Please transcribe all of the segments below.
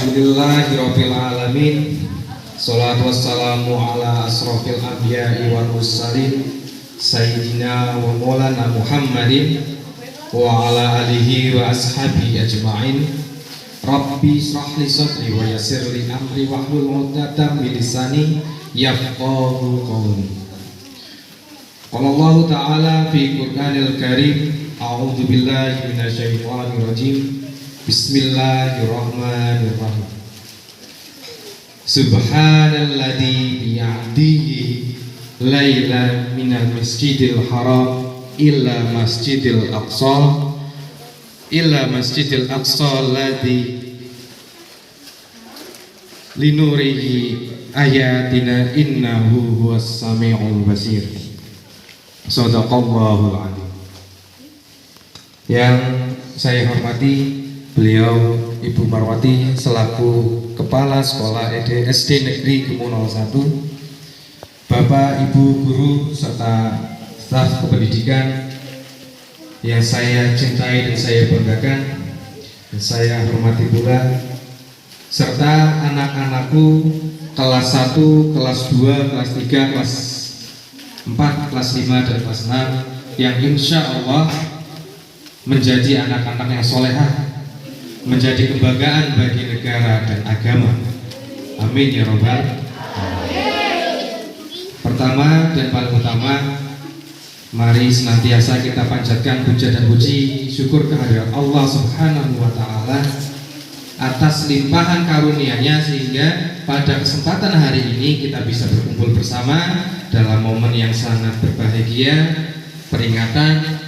Alhamdulillahirabbil alamin. Shalatu wassalamu ala asrofil anbiya'i wal mursalin Sayyidina wa maulana Muhammadin wa ala alihi wa ashabihi ajma'in. Rabbi shrah li sadri wa yassir li amri wahlul 'uqdatam min lisani yafqahu qawli. Qala Allah ta'ala fi Qur'anil Karim, a'udzu billahi minasyaitonir rajim. Bismillahirrahmanirrahim. Subhanalladzi bi'ahdihi laila minal masjidil haram illa masjidil aqsa alladzi linurihi ayatina innahu huwas samiul basir. Shadaqallahul adzim. Yang saya hormati beliau Ibu Marwati selaku Kepala Sekolah SD Negeri Gemu 01, Bapak Ibu guru serta staf kependidikan yang saya cintai dan saya banggakan dan saya hormati pula, serta anak-anakku kelas 1, kelas 2, kelas 3, kelas 4, kelas 5 dan kelas 6 yang insya Allah menjadi anak-anak yang solehah, menjadi kebanggaan bagi negara dan agama. Amin ya robbal alamin. Pertama dan paling utama, mari senantiasa kita panjatkan puja dan puji syukur kehadirat Allah Subhanahu wa ta'ala atas limpahan karunia-Nya sehingga pada kesempatan hari ini kita bisa berkumpul bersama dalam momen yang sangat berbahagia, peringatan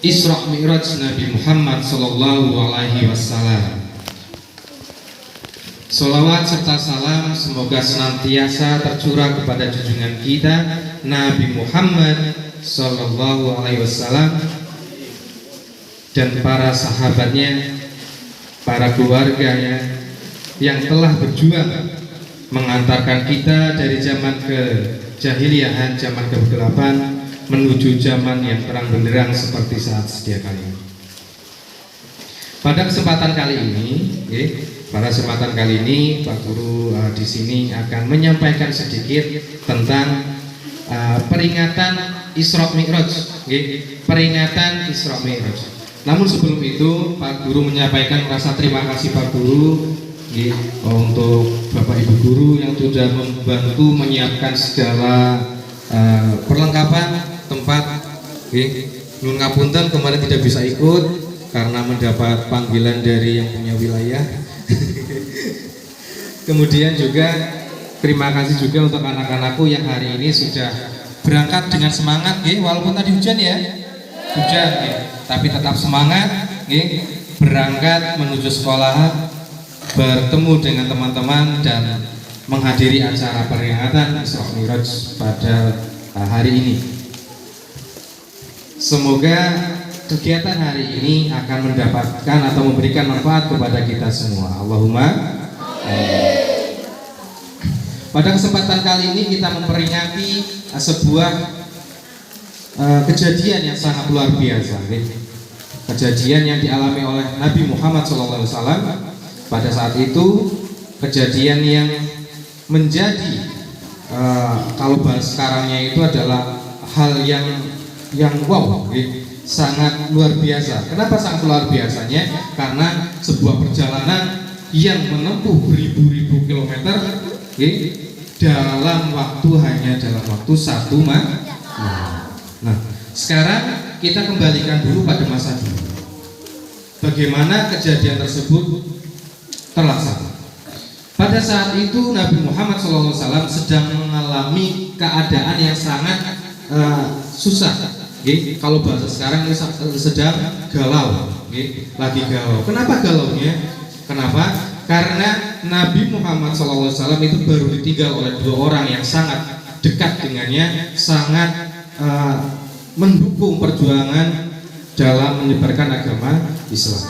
Isra Mi'raj Nabi Muhammad sallallahu alaihi wasallam. Sholawat serta salam semoga senantiasa tercurah kepada junjungan kita Nabi Muhammad sallallahu alaihi wasallam dan para sahabatnya, para keluarganya yang telah berjuang mengantarkan kita dari zaman kejahiliahan, zaman kegelapan menuju zaman yang terang benderang seperti saat sedia kali ini. Pada kesempatan kali ini, Pak Guru di sini akan menyampaikan sedikit tentang peringatan Isra Mi'raj, peringatan Isra Mi'raj. Namun sebelum itu, Pak Guru menyampaikan rasa terima kasih Pak Guru untuk Bapak Ibu guru yang sudah membantu menyiapkan segala perlengkapan tempat. Nun ngapunten kemarin tidak bisa ikut karena mendapat panggilan dari yang punya wilayah. Kemudian juga terima kasih juga untuk anak-anakku yang hari ini sudah berangkat dengan semangat, walaupun tadi hujan ya, tapi tetap semangat, berangkat menuju sekolah, bertemu dengan teman-teman dan menghadiri acara peringatan Isra Mi'raj pada hari ini. Semoga kegiatan hari ini akan mendapatkan atau memberikan manfaat kepada kita semua. Allahumma amin. Pada kesempatan kali ini kita memperingati sebuah kejadian yang sangat luar biasa. Kejadian yang dialami oleh Nabi Muhammad SAW. Pada saat itu kejadian yang menjadi kalau bahas sekarangnya itu adalah hal yang wow, sangat luar biasa. Kenapa sangat luar biasanya? Karena sebuah perjalanan yang menempuh beribu-ribu kilometer dalam waktu satu malam. Nah, sekarang kita kembalikan dulu pada masa dulu. Bagaimana kejadian tersebut terlaksana? Pada saat itu Nabi Muhammad SAW sedang mengalami keadaan yang sangat susah. Kalau bahasa sekarang ini sedang galau, lagi galau. Kenapa galaunya? Kenapa? Karena Nabi Muhammad SAW itu baru ditinggal oleh 2 orang yang sangat dekat dengannya, sangat mendukung perjuangan dalam menyebarkan agama Islam.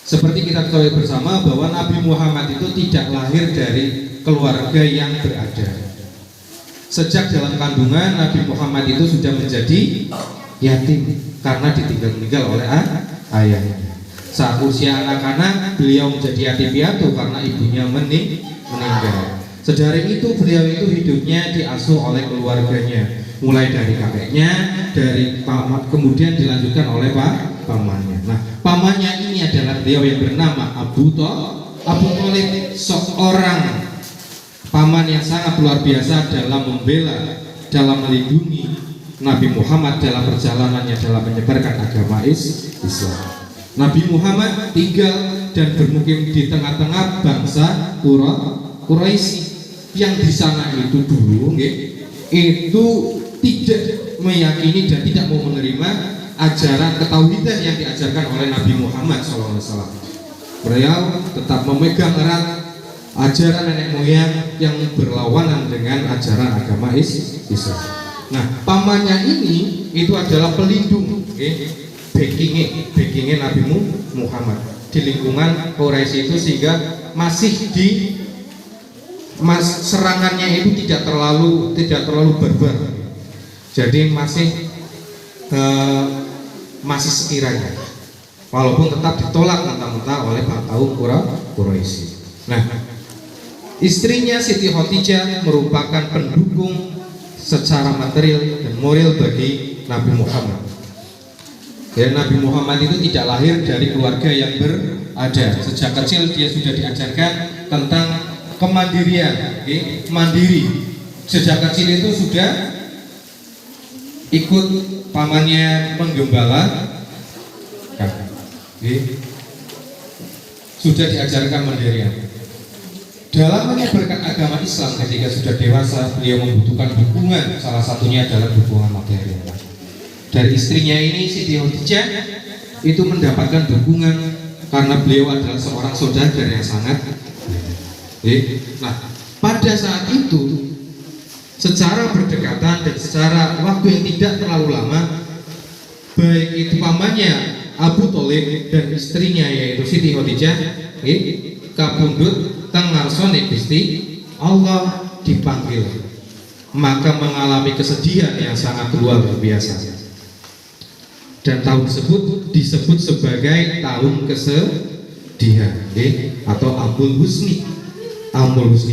Seperti kita ketahui bersama bahwa Nabi Muhammad itu tidak lahir dari keluarga yang berada. Sejak dalam kandungan Nabi Muhammad itu sudah menjadi yatim karena ditinggal oleh ayahnya. saat usia anak-anak beliau menjadi yatim piatu karena ibunya meninggal. Sedari itu beliau itu hidupnya diasuh oleh keluarganya, mulai dari kakeknya, dari paman, kemudian dilanjutkan oleh pamannya. Nah, pamannya ini adalah beliau yang bernama Abu Thalib, seorang paman yang sangat luar biasa dalam membela, dalam melindungi Nabi Muhammad dalam perjalanannya dalam menyebarkan agama Islam. Nabi Muhammad tinggal dan bermukim di tengah-tengah bangsa Quraisy yang di sana itu dulu itu tidak meyakini dan tidak mau menerima ajaran ketauhidan yang diajarkan oleh Nabi Muhammad SAW. Beliau tetap memegang erat ajaran nenek moyang yang berlawanan dengan ajaran agama Islam. Nah, pamannya ini itu adalah pelindung, backingnya Nabi Muhammad di lingkungan Quraisy itu, sehingga masih serangannya itu tidak terlalu barbar. Jadi masih sekiranya, walaupun tetap ditolak mentah-mentah oleh kaum Quraisy. Nah, istrinya Siti Khadijah merupakan pendukung secara material dan moral bagi Nabi Muhammad. Dan Nabi Muhammad itu tidak lahir dari keluarga yang berada. Sejak kecil dia sudah diajarkan tentang kemandirian, mandiri. Sejak kecil itu sudah ikut pamannya menggembala, sudah diajarkan mandirian. Dalam menyebarkan agama Islam ketika sudah dewasa, beliau membutuhkan dukungan, salah satunya adalah dukungan material. Dari istrinya ini, Siti Khadijah, itu mendapatkan dukungan karena beliau adalah seorang saudagar yang sangat. Nah, pada saat itu, secara berdekatan dan secara waktu yang tidak terlalu lama, baik itu pamannya Abu Thalib dan istrinya yaitu Siti Khadijah, kabundut tengarsone Gusti Allah dipanggil, maka mengalami kesedihan yang sangat luar biasa. Dan tahun tersebut disebut sebagai tahun kesedihan, atau Amul Husni,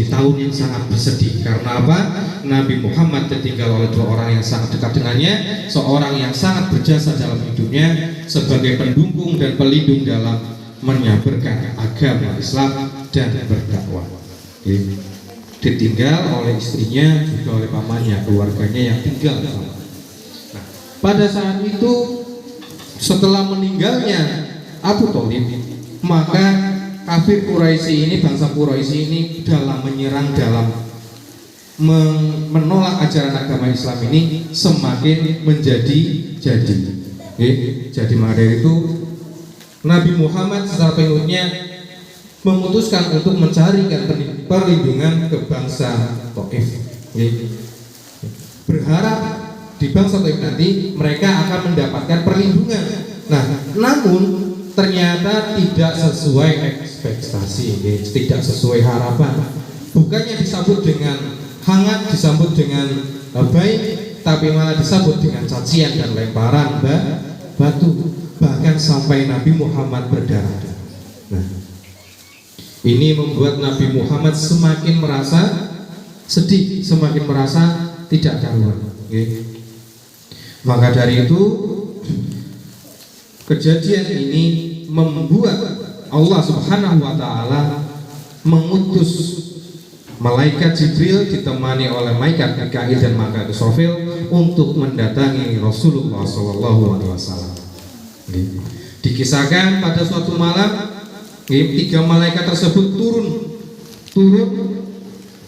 tahun yang sangat bersedih. Karena apa? Nabi Muhammad ditinggal oleh dua orang yang sangat dekat dengannya, seorang yang sangat berjasa dalam hidupnya sebagai pendukung dan pelindung dalam menyebarkan agama Islam dan berdakwah. Ditinggal oleh istrinya, juga oleh pamannya, keluarganya yang tinggal. Nah, pada saat itu, setelah meninggalnya Abu Thalib, maka kafir Quraisy ini, bangsa Quraisy ini dalam menyerang, dalam menolak ajaran agama Islam ini semakin menjadi-jadi. Jadi maka dari itu Nabi Muhammad secara pengikutnya memutuskan untuk mencarikan perlindungan ke bangsa Taif. Berharap di bangsa Taif nanti mereka akan mendapatkan perlindungan. Nah, namun ternyata tidak sesuai ekspektasi, tidak sesuai harapan. Bukannya disambut dengan hangat, disambut dengan baik, tapi malah disambut dengan cacian dan lemparan batu, bahkan sampai Nabi Muhammad berdarah. Nah, ini membuat Nabi Muhammad semakin merasa sedih, semakin merasa tidak karuan. Maka dari itu, kejadian ini membuat Allah Subhanahu wa Ta'ala mengutus malaikat Jibril ditemani oleh malaikat Mikail dan malaikat Israfil untuk mendatangi Rasulullah SAW. Dikisahkan pada suatu malam, tiga malaikat tersebut turun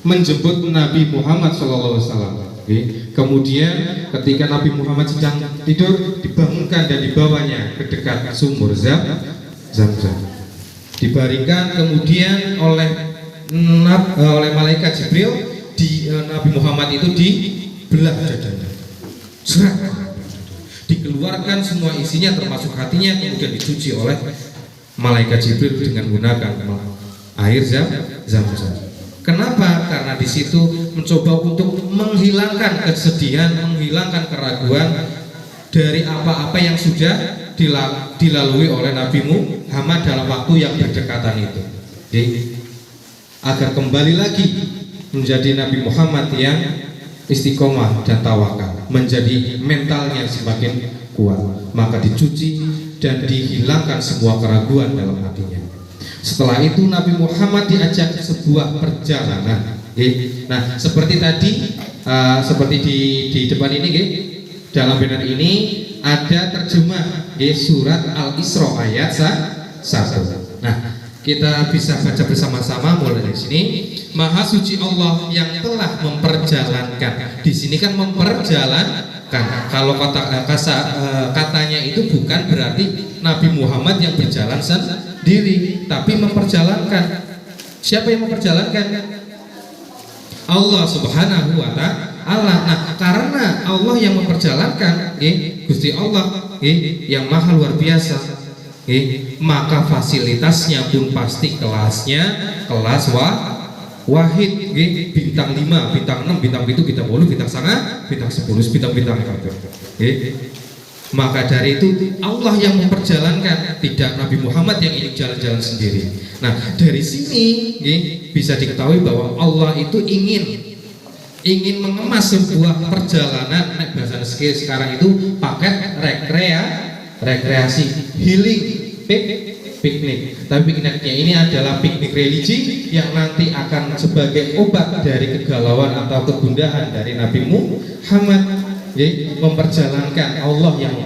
menjemput Nabi Muhammad SAW. Kemudian ketika Nabi Muhammad sedang tidur, dibangunkan dan dibawanya ke dekat sumur Zam-Zam. Dibaringkan kemudian oleh malaikat Jibril, Nabi Muhammad itu dibelah dadanya, dikeluarkan semua isinya termasuk hatinya, kemudian dicuci oleh malaikat Jibril dengan menggunakan air Zam-Zam. Kenapa? Karena di situ mencoba untuk menghilangkan kesedihan, menghilangkan keraguan dari apa-apa yang sudah dilalui oleh Nabi Muhammad dalam waktu yang berdekatan itu. Jadi, agar kembali lagi menjadi Nabi Muhammad yang istiqomah dan tawakal, menjadi mentalnya semakin kuat, maka dicuci dan dihilangkan semua keraguan dalam hatinya. Setelah itu Nabi Muhammad diajak sebuah perjalanan. Nah, seperti tadi, seperti di depan ini, dalam banner ini ada terjemah surat Al-Isra ayat 1. Nah, kita bisa baca bersama-sama mulai dari sini. Maha suci Allah yang telah memperjalankan. Di sini kan memperjalankan. Kalau katanya itu bukan berarti Nabi Muhammad yang berjalan sendiri, tapi memperjalankan. Siapa yang memperjalankan? Allah Subhanahu wa Ta'ala. Nah, karena Allah yang memperjalankan, Gusti Allah yang maha luar biasa, maka fasilitasnya pun pasti kelasnya kelas wahid, bintang 5, bintang 6, bintang 7, bintang 10, bintang 9, bintang 10, bintang-bintang. Maka dari itu Allah yang memperjalankan, tidak Nabi Muhammad yang ingin jalan-jalan sendiri. Nah, dari sini bisa diketahui bahwa Allah itu ingin mengemas sebuah perjalanan. Bahasa sekarang itu paket rekreasi, healing, piknik. Tapi pikniknya ini adalah piknik religi yang nanti akan sebagai obat dari kegalauan atau kegundahan dari Nabi Muhammad. Memperjalankan, Allah yang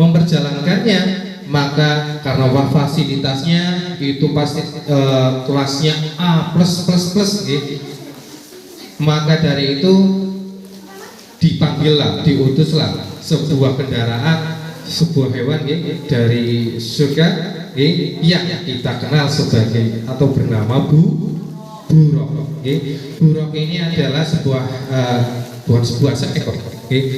memperjalankannya, maka karena fasilitasnya itu pasti kelasnya A+++, maka dari itu diutuslah sebuah kendaraan, sebuah hewan dari surga yang kita kenal sebagai atau bernama buruk. Buruk ini adalah bukan sebuah seekor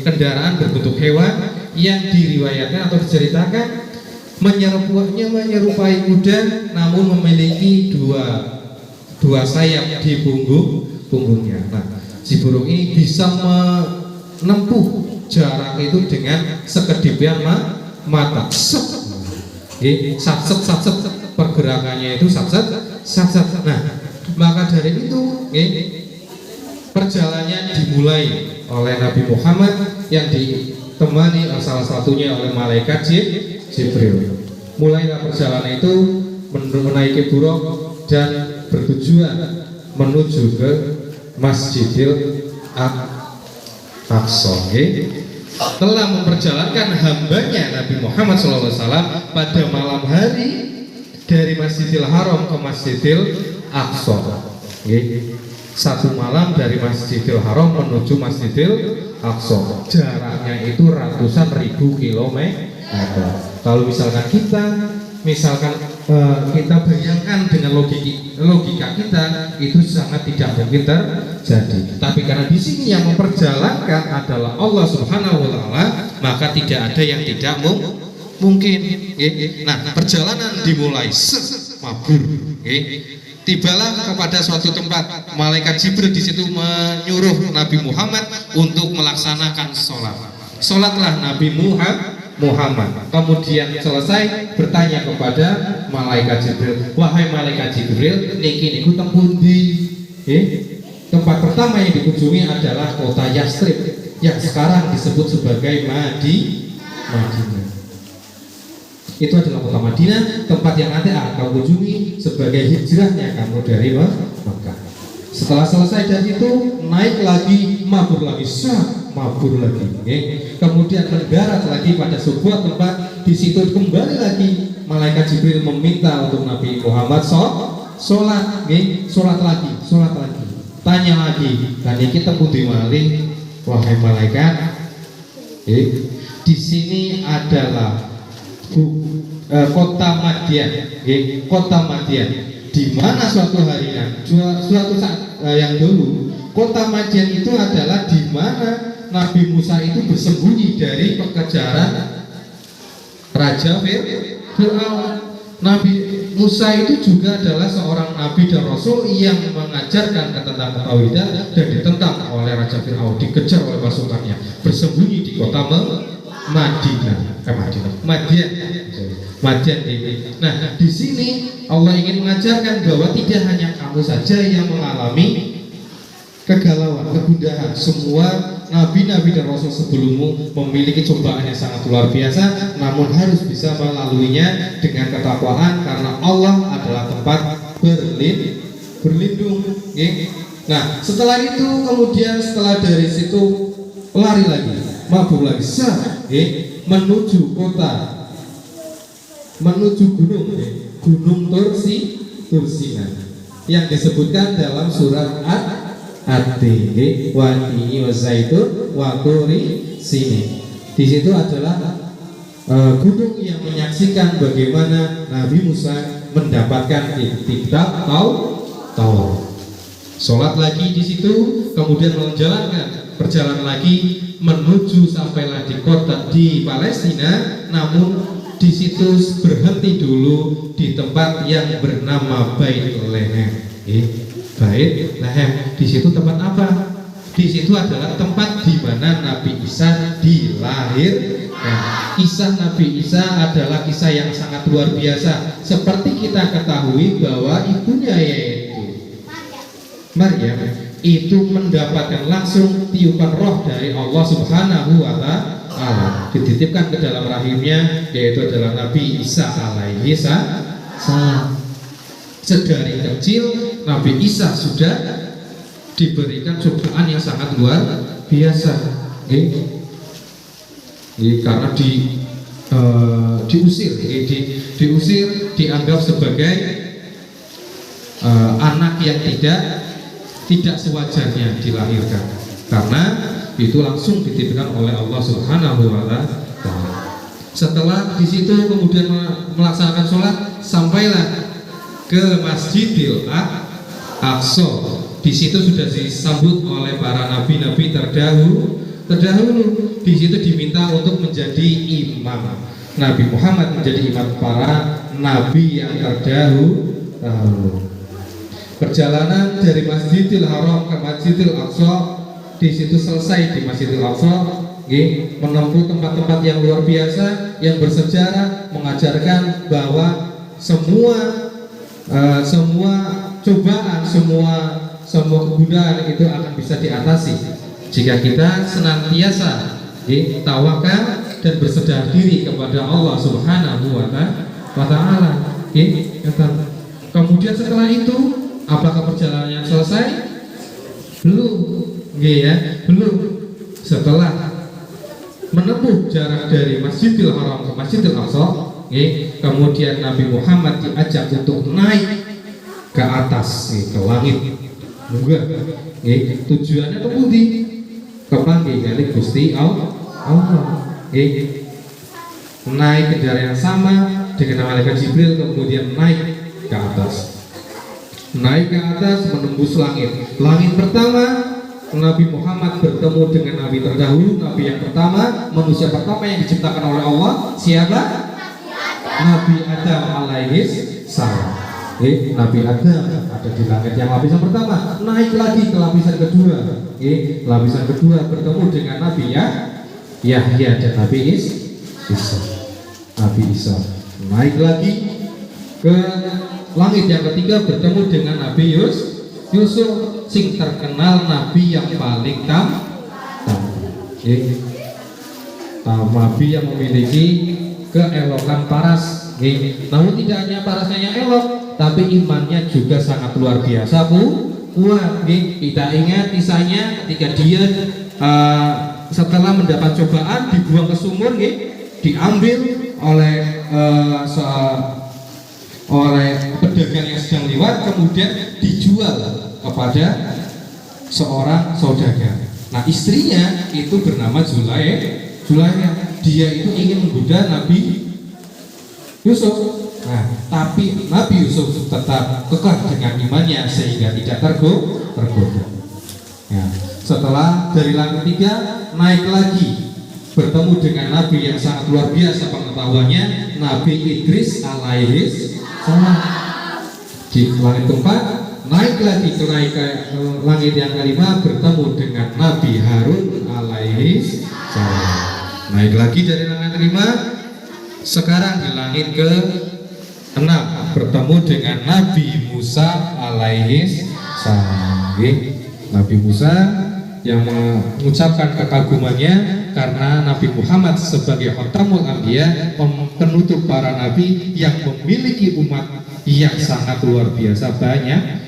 kendaraan berbentuk hewan yang diriwayatkan atau diceritakan menyerupai kuda, namun memiliki dua sayap di punggungnya. Nah, si burung ini bisa menempuh jarak itu dengan sekedip yang mata. Satset, pergerakannya itu satset. Nah, maka dari itu perjalanannya dimulai oleh Nabi Muhammad yang ditemani salah satunya oleh malaikat Jibril. Mulailah perjalanan itu menaiki buruk dan bertujuan menuju ke Masjidil Aqsa. Telah memperjalankan hambanya Nabi Muhammad SAW pada malam hari dari Masjidil Haram ke Masjidil Aqsa. Satu malam dari Masjidil Haram menuju Masjidil Aqsa, jaraknya itu ratusan ribu kilometer. Kalau misalkan kita bayangkan dengan logika kita, itu sangat tidak mungkin terjadi. Tapi karena di sini yang memperjalankan adalah Allah Subhanahu wa Ta'ala, maka tidak ada yang tidak mungkin. Nah, perjalanan dimulai mabur. Tibalah kepada suatu tempat, malaikat Jibril di situ menyuruh Nabi Muhammad untuk melaksanakan sholat. Sholatlah Nabi Muhammad. Kemudian selesai bertanya kepada malaikat Jibril, wahai malaikat Jibril, niki niku teng pundi? Tempat pertama yang dikunjungi adalah kota Yastrib yang sekarang disebut sebagai Madinah. Itu adalah kota Madinah, tempat yang nanti akan kamu kunjungi sebagai hijrahnya kamu dari Makkah. Setelah selesai dari itu, naik lagi, mabur lagi. Kemudian mendarat lagi pada sebuah tempat. Di situ kembali lagi malaikat Jibril meminta untuk Nabi Muhammad sholat lagi. Tanya lagi, dan kita putih malih, wahai malaikat, di sini adalah kota Madian, di mana suatu saat yang dulu kota Madian itu adalah di mana Nabi Musa itu bersembunyi dari pengejaran Raja Fir'aun. Nabi Musa itu juga adalah seorang nabi dan rasul yang mengajarkan tentang ketauhidan dan ditentang oleh Raja Fir'aun, dikejar oleh pasukannya, bersembunyi di kota Madian ini. Nah, di sini Allah ingin mengajarkan bahwa tidak hanya kamu saja yang mengalami kegalauan, kegundahan. Semua nabi-nabi dan rasul sebelummu memiliki cobaan yang sangat luar biasa, namun harus bisa melaluinya dengan ketakwaan karena Allah adalah tempat berlindung. Nah, setelah itu kemudian setelah dari situ lari lagi, mabuk lagi, menuju kota, menuju gunung Tursina yang disebutkan dalam surat At-Tin wa tini wa zaitun wa turi sini. Di situ adalah gunung yang menyaksikan bagaimana Nabi Musa mendapatkan kitab Taurat. Sholat lagi di situ, kemudian menjalankan perjalanan lagi menuju sampailah di kota di Palestina, namun di situ berhenti dulu di tempat yang bernama Baitlaham. Bait Lahem. Di situ tempat apa? Di situ adalah tempat di mana Nabi Isa dilahirkan. Kisah Nabi Isa adalah kisah yang sangat luar biasa. Seperti kita ketahui bahwa ibunya yaitu Maryam itu mendapatkan langsung tiupan roh dari Allah Subhanahu wa Ta'ala, dititipkan ke dalam rahimnya, yaitu adalah Nabi Isa alaihi salam. Sedari kecil Nabi Isa sudah diberikan cobaan yang sangat luar biasa, karena diusir, dianggap sebagai anak yang tidak sewajarnya dilahirkan, karena itu langsung dititipkan oleh Allah Subhanahu wa Ta'ala. Setelah di situ kemudian melaksanakan sholat, sampailah ke Masjidil Aqsa. Di situ sudah disambut oleh para nabi-nabi terdahulu. Di situ diminta untuk menjadi imam. Nabi Muhammad menjadi imam para nabi yang terdahulu. Perjalanan dari Masjidil Haram ke Masjidil Aqsa, di situ selesai di Masjidil Aqsa, menempuh tempat-tempat yang luar biasa yang bersejarah, mengajarkan bahwa semua cobaan, semua kegundahan itu akan bisa diatasi jika kita senantiasa tawakal dan berserah diri kepada Allah Subhanahu wa Ta'ala. Kemudian setelah itu, apakah perjalanannya selesai? Belum, belum. Setelah menempuh jarak dari Masjidil Haram ke Masjidil Aqsa, kemudian Nabi Muhammad diajak untuk naik ke atas, ke langit. Tujuannya ke pundi? Kepanggih kali Gusti Allah. Naik kendaraan yang sama dengan malaikat Jibril, kemudian naik ke atas. Naik ke atas menembus langit. Langit pertama, Nabi Muhammad bertemu dengan Nabi terdahulu, Nabi yang pertama, manusia pertama yang diciptakan oleh Allah. Siapa? Nabi Adam alaihi salam. Nabi Adam ada di langit yang lapisan pertama. Naik lagi ke lapisan kedua. Lapisan kedua bertemu dengan Nabi Yahya dan Nabi Isa. Nabi Isa naik lagi ke langit yang ketiga, bertemu dengan Nabi Yusuf, sing terkenal Nabi yang paling Nabi yang memiliki keelokan paras. Namun tidak hanya parasnya yang elok, tapi imannya juga sangat luar biasa kuat. Kita ingat kisahnya ketika dia setelah mendapat cobaan dibuang ke sumur, diambil oleh pedagang yang sedang lewat, kemudian dijual kepada seorang saudagar. Nah, istrinya itu bernama Zulaikha. Dia itu ingin menggoda Nabi Yusuf. Nah, tapi Nabi Yusuf tetap kekeh dengan imannya sehingga tidak tergoda. Ya, setelah dari langit ketiga naik lagi, bertemu dengan Nabi yang sangat luar biasa pengetahuannya, Nabi Idris alaihi salam. Di langit keempat naik lagi ke langit yang kelima, bertemu dengan Nabi Harun alaihi salam. Naik lagi dari langit kelima, sekarang di langit ke-6 bertemu dengan Nabi Musa alaihi salam. Nabi Musa yang mengucapkan kekagumannya karena Nabi Muhammad sebagai khatamul anbiya, penutup para nabi yang memiliki umat yang sangat luar biasa banyaknya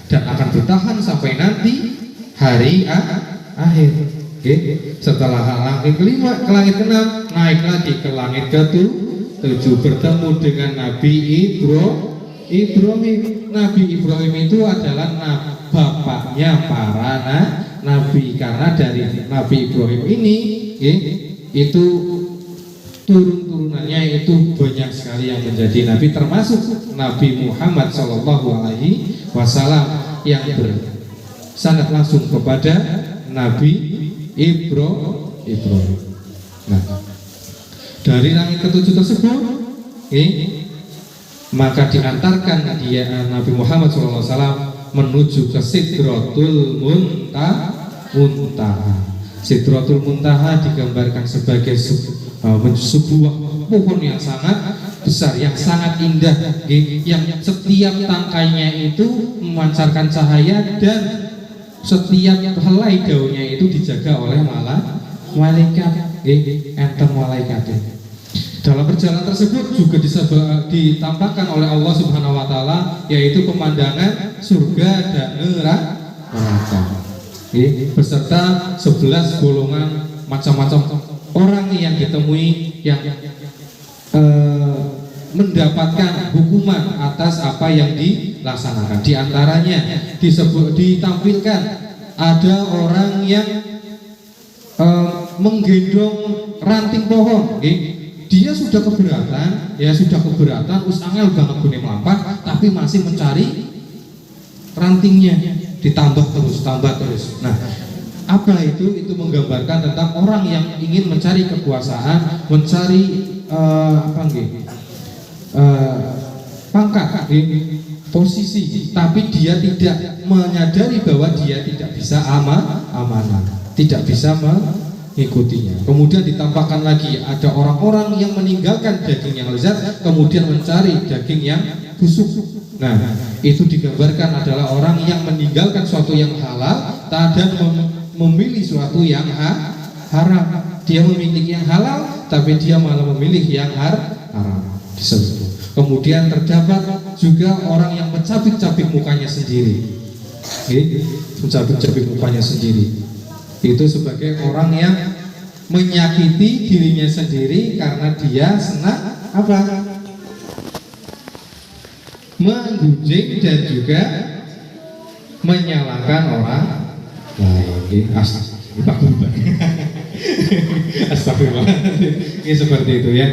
dan akan bertahan sampai nanti hari akhir. Setelah langit kelima ke langit ke-6, naik lagi ke langit ke-7 bertemu dengan Nabi Ibrahim. Nabi Ibrahim itu adalah bapaknya para nabi, karena dari Nabi Ibrahim ini itu turun-turunannya itu banyak sekali yang menjadi nabi, termasuk Nabi Muhammad SAW yang sangat langsung kepada Nabi Ibrahim. Nah, dari langit ke-7 tersebut maka diantarkan dia Nabi Muhammad SAW menuju ke Sidratul Muntaha. Sidratul Muntaha digambarkan sebagai sebuah pohon yang sangat besar, yang sangat indah, yang setiap tangkainya itu memancarkan cahaya dan setiap helai daunnya itu dijaga oleh malaikat, enten malaikat. Dalam perjalanan tersebut juga ditampakkan oleh Allah Subhanahu wa taala, yaitu pemandangan surga dan neraka. Beserta 11 golongan macam-macam orang yang ditemui yang mendapatkan hukuman atas apa yang dilaksanakan. Di antaranya ditampilkan ada orang yang menggendong ranting pohon. Dia sudah keberatan, usangel banget gune melampah, tapi masih mencari rantingnya, ditambah terus. Nah, apa itu? Itu menggambarkan tentang orang yang ingin mencari kekuasaan, mencari pangkat, posisi, tapi dia tidak menyadari bahwa dia tidak bisa amanah, tidak bisa mengikutinya. Kemudian ditampakkan lagi ada orang-orang yang meninggalkan daging yang lezat, kemudian mencari daging yang busuk. Nah, itu digambarkan adalah orang yang meninggalkan suatu yang halal dan memilih suatu yang haram. Dia memiliki yang halal, tapi dia malah memilih yang haram. Disebut. Kemudian terdapat juga orang yang mencabik-cabik mukanya sendiri. Mencabik-cabik mukanya sendiri. Itu sebagai orang yang menyakiti dirinya sendiri karena dia senang menggunjing dan juga menyalahkan orang lain. Astagfirullah. Ini seperti itu ya.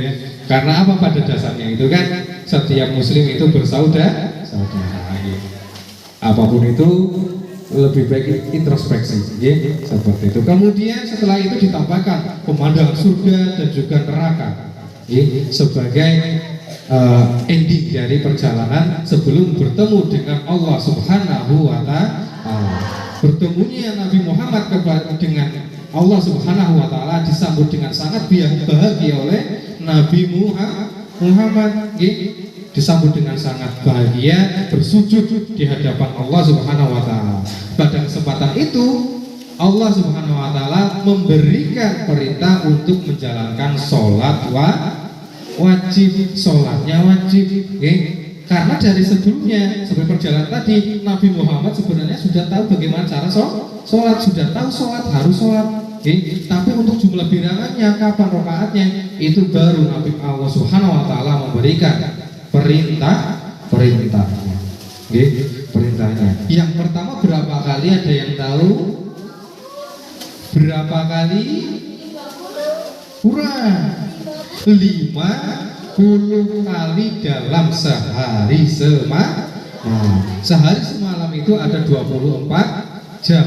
Karena apa, pada dasarnya itu kan setiap muslim itu bersaudara. Apapun itu lebih baik introspeksi, seperti itu. Kemudian setelah itu ditampakkan pemandangan surga dan juga neraka, sebagai ending dari perjalanan sebelum bertemu dengan Allah Subhanahu wa taala. Bertemunya Nabi Muhammad dengan Allah Subhanahu wa taala disambut dengan sangat bahagia oleh Nabi Muhammad, disambut dengan sangat bahagia, bersujud di hadapan Allah Subhanahu wa taala. Pada kesempatan itu Allah Subhanahu wa taala memberikan perintah untuk menjalankan sholat wajib. Sholatnya wajib, karena dari sebelumnya sebelum perjalanan tadi Nabi Muhammad sebenarnya sudah tahu bagaimana cara sholat, sudah tahu sholat harus sholat, tapi untuk jumlah bilangannya, kapan rakaatnya, itu baru Nabi Allah Subhanahu wa taala memberikan perintahnya. Yang pertama berapa kali, ada yang tahu? Berapa kali? Kurang 50 kali dalam sehari semalam. Sehari semalam itu ada 24 jam.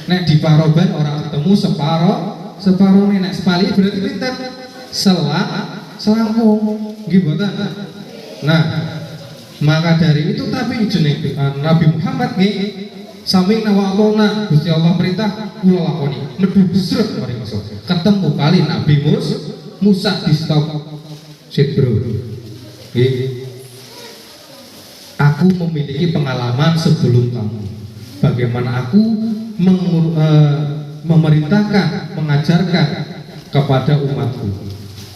Nek di paroban orang ketemu separuh nek sepali berarti pinten? Selangkung. Nggih mboten. Nah, Maka dari itu tapi jeneng Nabi Muhammad nggih sami nawakona Gusti Allah perintah kula lakoni mlebu besrut mari masuk ketemu kali Nabi Musa di stop sit bro nggih aku memiliki pengalaman sebelum kamu bagaimana aku memerintahkan mengajarkan kepada umatku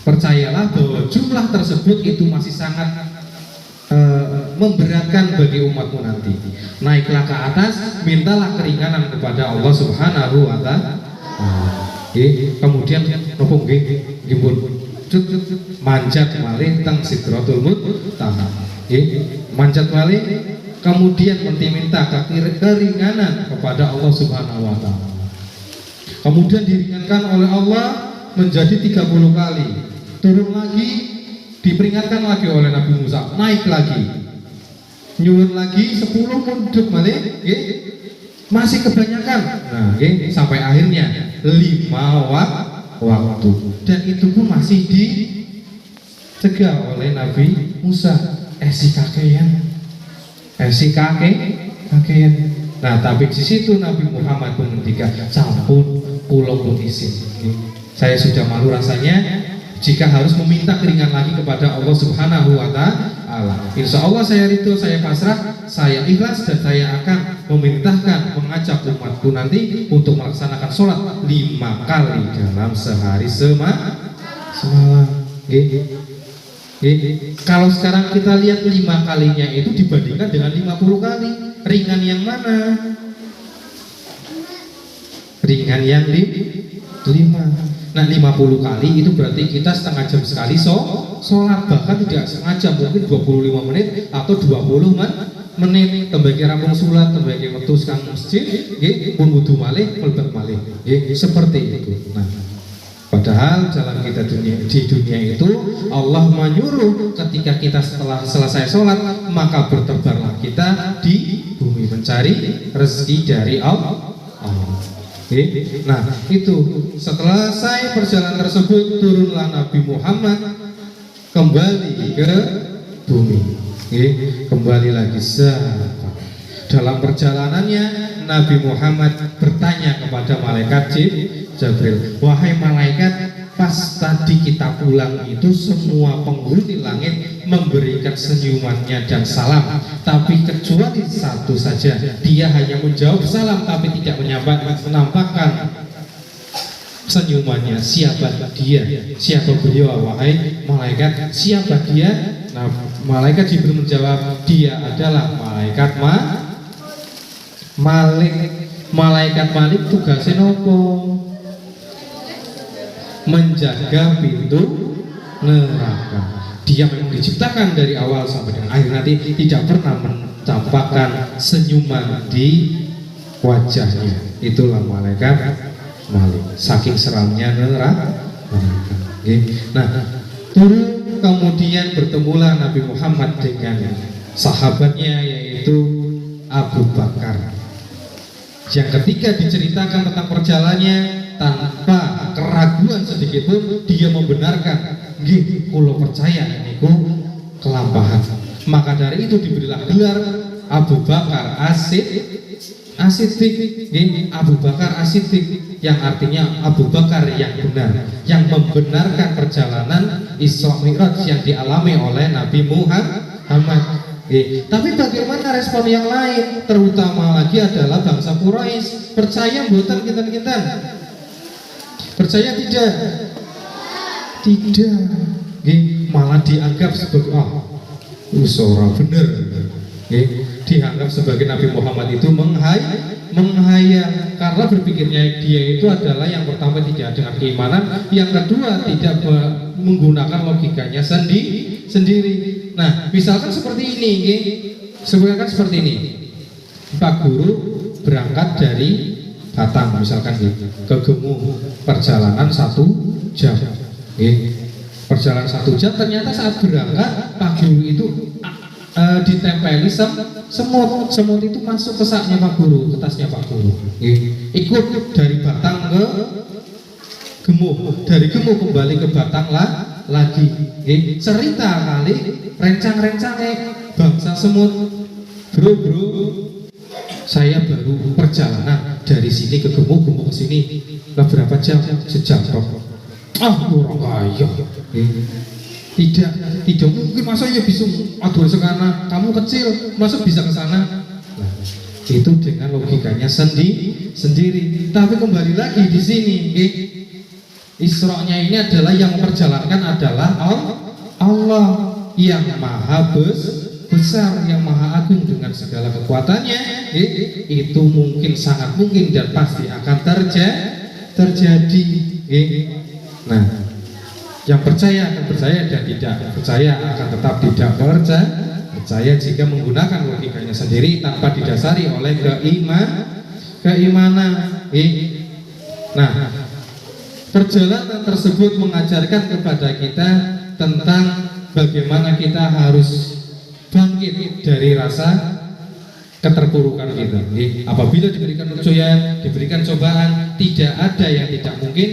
percayalah bahwa jumlah tersebut itu masih sangat memberatkan bagi umatmu nanti. Naiklah ke atas, mintalah keringanan kepada Allah Subhanahu wa Ta'ala. Kemudian nopo nggih nggih manjat malih teng Sidratul Muntaha. Manjat malih kemudian minta keringanan kepada Allah Subhanahu wa Ta'ala. Kemudian diringankan oleh Allah menjadi 30 kali. Turun lagi diperingatkan lagi oleh Nabi Musa, naik lagi, nyuwun lagi 10 mundur balik, masih kebanyakan. Nah, sampai akhirnya 5 waktu, dan itu pun masih dicegah oleh Nabi Musa. Si kakean. Nah, tapi di situ Nabi Muhammad pun menghentikan, sampun pulau pun izin. Saya sudah malu rasanya jika harus meminta keringan lagi kepada Allah Subhanahu wa Ta'ala. Insya Allah saya ridho, saya pasrah, saya ikhlas, dan saya akan memerintahkan mengajak umatku nanti untuk melaksanakan sholat 5 kali dalam sehari semalam. Kalau sekarang kita lihat 5 kalinya itu dibandingkan dengan 50 kali, ringan yang mana? Ringan yang 5. Nah 50 kali itu berarti kita setengah jam sekali sholat, bahkan tidak setengah jam, mungkin 25 menit atau 20 menit. Tembaki rampung sholat, tembaki metus kang masjid, pun wudu malih, melebet malih, seperti itu. Nah, padahal dalam kita di dunia itu Allah menyuruh ketika kita setelah selesai sholat maka bertebarlah kita di bumi mencari rezeki dari Allah. Nah itu setelah saya perjalanan tersebut turunlah Nabi Muhammad kembali ke bumi. Kembali lagi dalam perjalanannya Nabi Muhammad bertanya kepada malaikat Jibril, wahai malaikat, pas tadi kita pulang itu semua penghuni langit memberikan senyumannya dan salam, tapi kecuali satu saja, dia hanya menjawab salam tapi tidak menampakkan senyumannya. Siapa dia? Siapa beliau wahai malaikat? Siapa dia? Nah, malaikat Jibril menjawab, dia adalah malaikat Malik. Malaikat Malik tugasnya nopo? Menjaga pintu neraka. Dia memang diciptakan dari awal sampai dengan akhir nanti tidak pernah menampakkan senyuman di wajahnya. Itulah malaikat Malik, saking seramnya neraka. Nah, turun kemudian bertemulah Nabi Muhammad dengan sahabatnya yaitu Abu Bakar. Yang ketika diceritakan tentang perjalanannya tanpa keraguan sedikit pun dia membenarkan, nggih kula percaya niku kelampahan. Maka dari itu diberilah gelar Abu Bakar As-Siddiq, Abu Bakar As-Siddiq, yang artinya Abu Bakar yang benar, yang membenarkan perjalanan Isra Mi'raj yang dialami oleh Nabi Muhammad. Tapi bagaimana respon yang lain, terutama lagi adalah bangsa Quraisy? Percaya mboten kinten-kinten? Percaya tidak? Tidak. Malah dianggap sebagai usora bener. Dianggap sebagai Nabi Muhammad itu menghayal karena berpikirnya dia itu adalah yang pertama tidak dengan keimanan, yang kedua tidak menggunakan logikanya sendiri. Nah, misalkan seperti ini, seperti ini. Pak Guru berangkat dari Batam misalkan ke Gemuh, perjalanan 1 jam. Perjalanan 1 jam, ternyata saat berangkat Pak Guru itu ditempeli semut itu masuk ke saknya Pak Guru, ke tasnya Pak Guru. Ikut dari Batang ke Gemuh, dari Gemuh kembali ke Batang lagi. Cerita kali rencang-rencangnya bangsa pasang semut. Bro, saya baru perjalanan dari sini ke Gemuk ke sini berapa jam? Sejam kok. Orang kaya. Tidak mungkin, masa ya bisa aduh sekana, kamu kecil masa bisa ke sana. Nah, itu dengan logikanya sendiri. Tapi kembali lagi di sini, Isra-nya ini adalah yang memperjalankan adalah Allah yang maha besar, yang maha agung dengan segala kekuatannya. Itu mungkin, sangat mungkin dan pasti akan terjadi. Nah, yang percaya akan percaya dan tidak percaya akan tetap tidak percaya jika menggunakan logikanya sendiri tanpa didasari oleh keimanan. Nah, perjalanan tersebut mengajarkan kepada kita tentang bagaimana kita harus bangkit dari rasa keterpurukan kita. Apabila diberikan ujian, diberikan cobaan, tidak ada yang tidak mungkin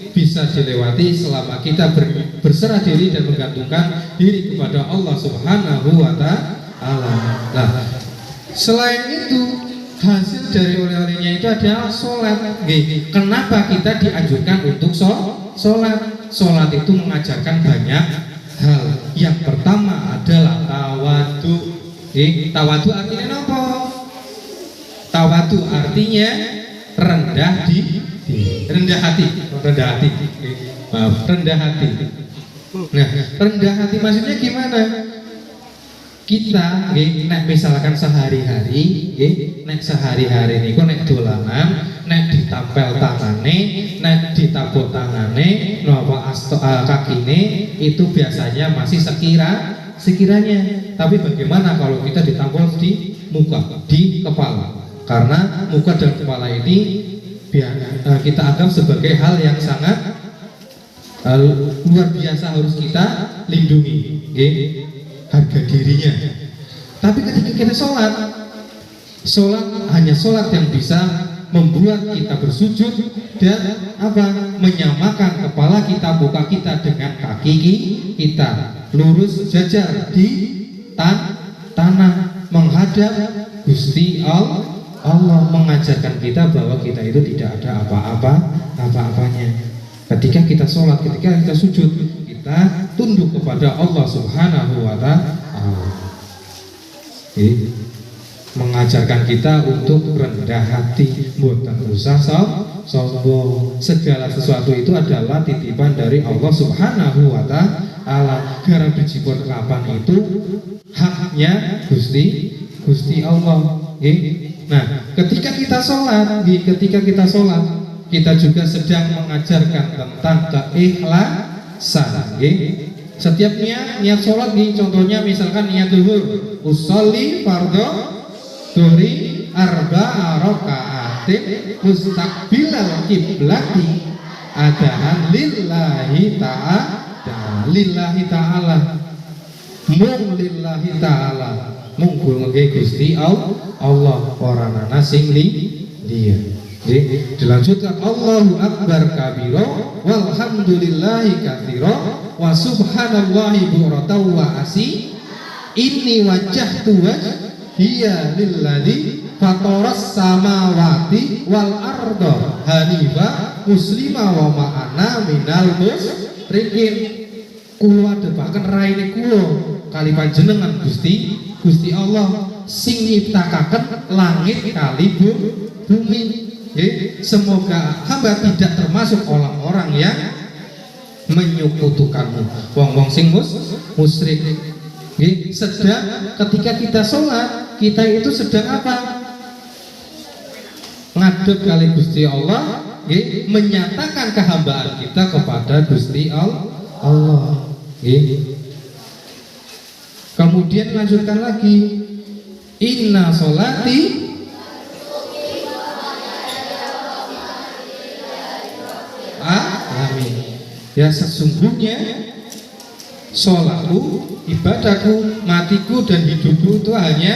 bisa dilewati selama kita berserah diri dan menggantungkan diri kepada Allah Subhanahu wa Ta'ala. Nah, selain itu, hasil dari oleh-olehnya itu adalah sholat. Kenapa kita dianjurkan untuk sholat? Sholat itu mengajarkan banyak hal. Yang pertama adalah tawadu. Tawadu artinya apa? Tawadu artinya rendah hati. Nah, rendah hati maksudnya gimana? Kita nek misalkan sehari-hari niku nek dolanan, nek ditampel tangane, nek ditapuk tangane, napa kakine itu biasanya masih sekiranya. Tapi bagaimana kalau kita ditampol di muka, di kepala? Karena muka dan kepala ini kita anggap sebagai hal yang sangat luar biasa, harus kita lindungi, harga dirinya. Tapi ketika kita sholat hanya sholat yang bisa membuat kita bersujud dan menyamakan kepala kita, muka kita dengan kaki kita lurus sejajar di tanah menghadap Gusti Allah. Mengajarkan kita bahwa kita itu tidak ada apa-apanya. Ketika kita sholat, ketika kita sujud, kita tunduk kepada Allah Subhanahu wa Ta'ala. Mengajarkan kita untuk rendah hati, bukan usah sombong. Segala sesuatu itu adalah titipan dari Allah Subhanahu wa Ta'ala. Garap dijipur kapan itu haknya Gusti Allah. Nah, ketika kita sholat, kita juga sedang mengajarkan tentang keikhlasan. Setiap niat sholat, contohnya misalkan niat zuhur, usolli fardhu dhuhri arba'a raka'atin mustaqbilal qiblati adahan lillahi ta'ala mung Gusti Allah orang nana sing dia. Dilanjutkan Allahu akbar kabira walhamdulillahi katsira wa subhanallahi bukratan wa asi inni wajjahtu wajhiya lilladzi fataras samawati wal arda hanifa muslima wa ma'ana minal musyrikin. Kula depaken raine kula kali panjenengan Gusti Allah sing nyiptakaken langit kali bumi. Semoga hamba tidak termasuk orang-orang yang menyekutukanmu, wong-wong sing musyrik. Sedang ketika kita sholat, kita itu sedang apa? Ngadep kali Gusti Allah, menyatakan kehambaan kita kepada Gusti Allah. Kemudian lanjutkan lagi, inna sholati amin. Ya sesungguhnya sholatku, ibadahku, matiku dan hidupku itu hanya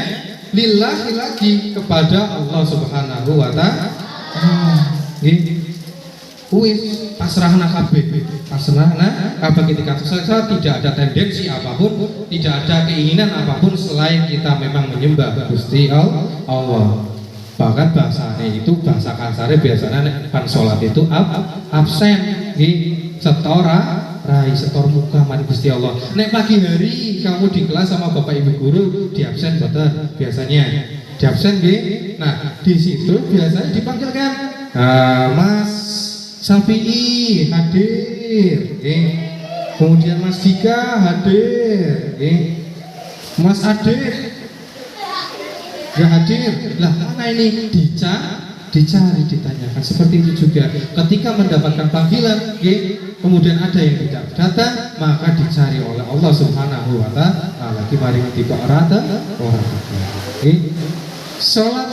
lillahi lagi kepada Allah Subhanahu wa Ta'ala. wis pasrahna kabeh ketika selesai, tidak ada tendensi apapun, tidak ada keinginan apapun selain kita memang menyembah Gusti Allah. Bahkan bahasanya itu bahasa kasare biasanya kan sholat itu absen nggih, setora rai setor muka mari Gusti Allah. Nek pagi hari kamu di kelas sama Bapak Ibu guru di absen boten biasanya. Di absen nggih. Nah, di situ biasanya dipanggilkan Mas Safi'i hadir, kemudian Mas Dika hadir, Mas Adit nggak hadir. Lah mana ini dicari, ditanyakan. Seperti itu juga ketika mendapatkan panggilan, kemudian ada yang tidak datang, maka dicari oleh Allah Subhanahu wa Ta'ala. Mari kita rata orang. Sholat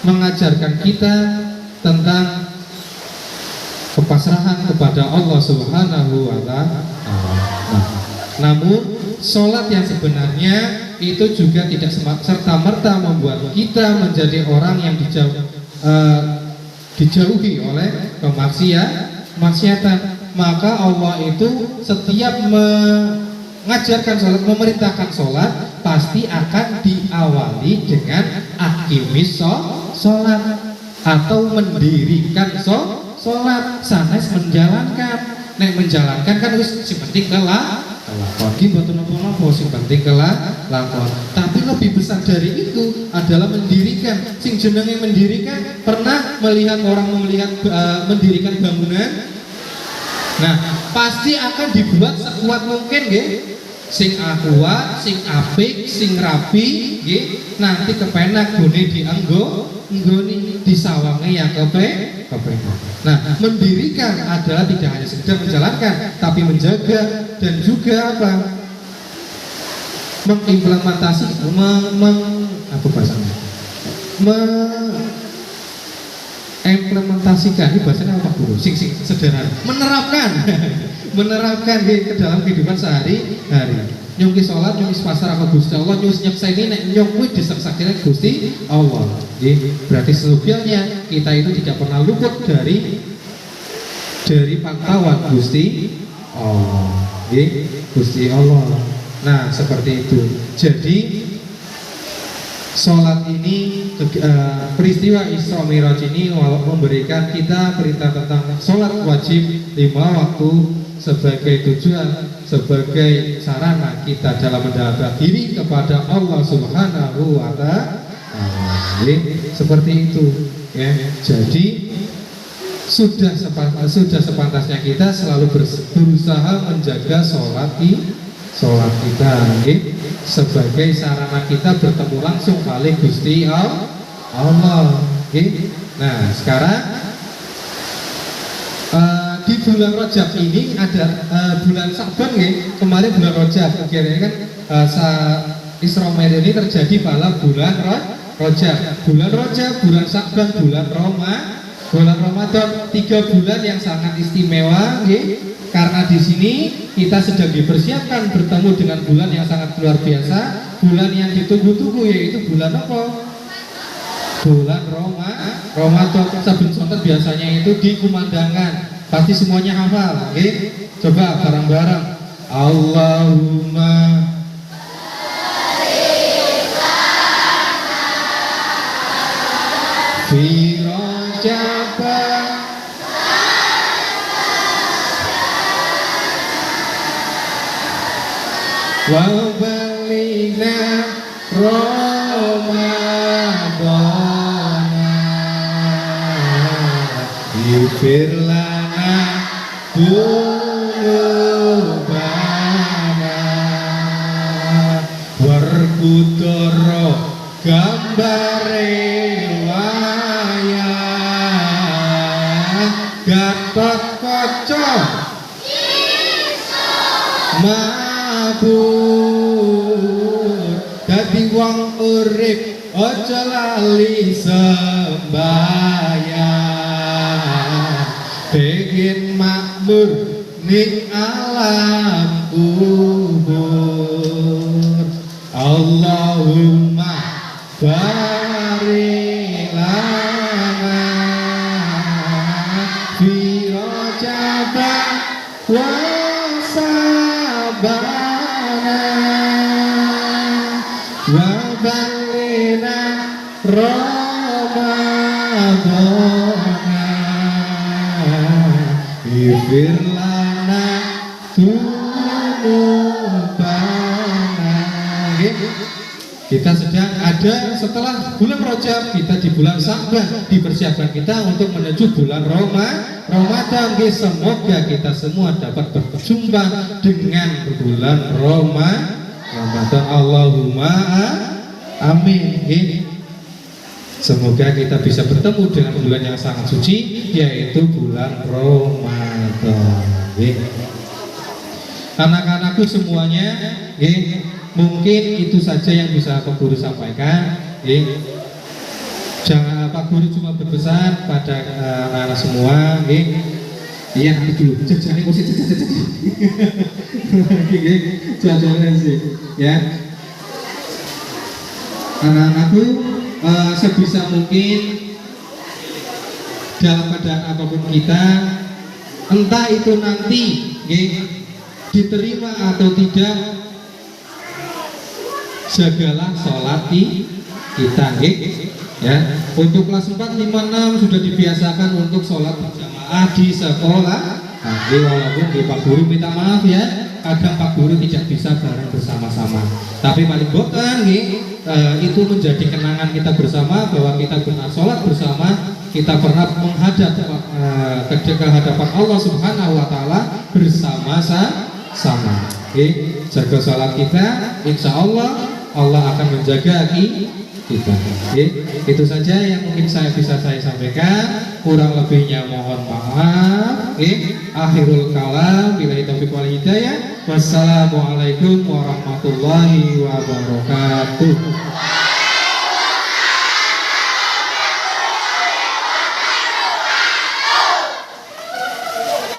mengajarkan kita tentang kepasrahan kepada Allah Subhanahu wa Ta'ala. Namun sholat yang sebenarnya itu juga tidak serta-merta membuat kita menjadi orang yang dijauhi oleh kemaksiatan. Maka Allah itu setiap mengajarkan sholat, memerintahkan sholat, pasti akan diawali dengan akimis sholat atau mendirikan sholat, sanes menjalankan. Nek menjalankan kan wis sing penting kelakon iki mboten napa-napa, sing penting kelakon. Tapi lebih besar dari itu adalah mendirikan. Sing jenenge mendirikan, pernah melihat orang mendirikan bangunan? Nah, pasti akan dibuat sekuat mungkin nggih. Sing akuat, sing apik, sing rapi nggih. Nanti kepenak gone nggoni disawangi yang kepenak. Nah, mendirikan adalah tidak hanya sekedar menjalankan, tapi menjaga dan juga apa? Mengimplementasi, apa bahasanya? Implementasikan, ini bahasanya apa guru? Sing sederhana. Menerapkan ke dalam kehidupan sehari-hari. Nyungki sholat, nyungki pasar apa Gusti Allah, nyungki nyekseni nek nyungki diseksakine Gusti Allah. Berarti selebihnya kita itu tidak pernah luput dari pantauan Gusti Allah. Gusti Allah. Nah, seperti itu. Jadi sholat ini, peristiwa Isra Mi'raj ini memberikan kita perintah tentang sholat wajib 5 waktu sebagai tujuan, sebagai sarana kita dalam mendekatkan diri kepada Allah Subhanahu wa Ta'ala. Seperti itu ya. Jadi sudah sepantasnya kita selalu berusaha menjaga sholat kita sebagai sarana kita bertemu langsung kali Gusti Allah. Nah, sekarang di bulan Rajab ini ada bulan Sa'ban kemarin bulan Rajab kira-kira kan Isra Mi'raj ini terjadi pada bulan Rajab, bulan Sa'ban, bulan Ramadan, 3 bulan yang sangat istimewa karena di sini kita sedang dipersiapkan bertemu dengan bulan yang sangat luar biasa, bulan yang ditunggu-tunggu, yaitu bulan apa? Bulan Ramadan. Saben sonten biasanya itu di kumandangan. Pasti semuanya hafal, coba bareng-bareng. Allahumma fi Rajab wa balina Ramadan yufir lana dunubana warkudoro gambare wayah Gatot Kaca mabur dadi wong urip aja lali sembahyang pengen makmur ning alam kubur. Allahumma barik lana fi wa ballina Ramadana ighfir lana dzunubana. Kita sedang ada setelah bulan Rajab, kita di bulan Sya'ban, dipersiapkan kita untuk menuju bulan Ramadan. Semoga kita semua dapat berjumpa dengan bulan Ramadan. Allahumma amin. Semoga kita bisa bertemu dengan bulan yang sangat suci, yaitu bulan Ramadan. Anak-anakku semuanya, mungkin itu saja yang bisa Pak Guru sampaikan. Jangan Pak Guru cuma berpesan pada anak-anak semua. Iya, dulu jajanan mesti jajanan sih, ya. Anak-anakku, sebisa mungkin dalam keadaan apapun kita, entah itu nanti diterima atau tidak, jagalah sholat kita, ya. Untuk kelas 4, 5, 6 sudah dibiasakan untuk sholat berjamaah di sekolah. Walaupun Pak Guru minta maaf ya, kadang Pak Guru tidak bisa bareng bersama-sama. Tapi paling bukan, itu menjadi kenangan kita bersama bahwa kita pernah sholat bersama, kita pernah menghadap ke hadapan Allah Subhanahu Wa Taala bersama-sama. Jaga sholat kita, insya Allah Allah akan menjaga kita. Itu saja yang mungkin saya bisa sampaikan. Kurang lebihnya mohon maaf. Akhirul kalam, billahi taufiq wal hidayah. Wassalamualaikum warahmatullahi wabarakatuh.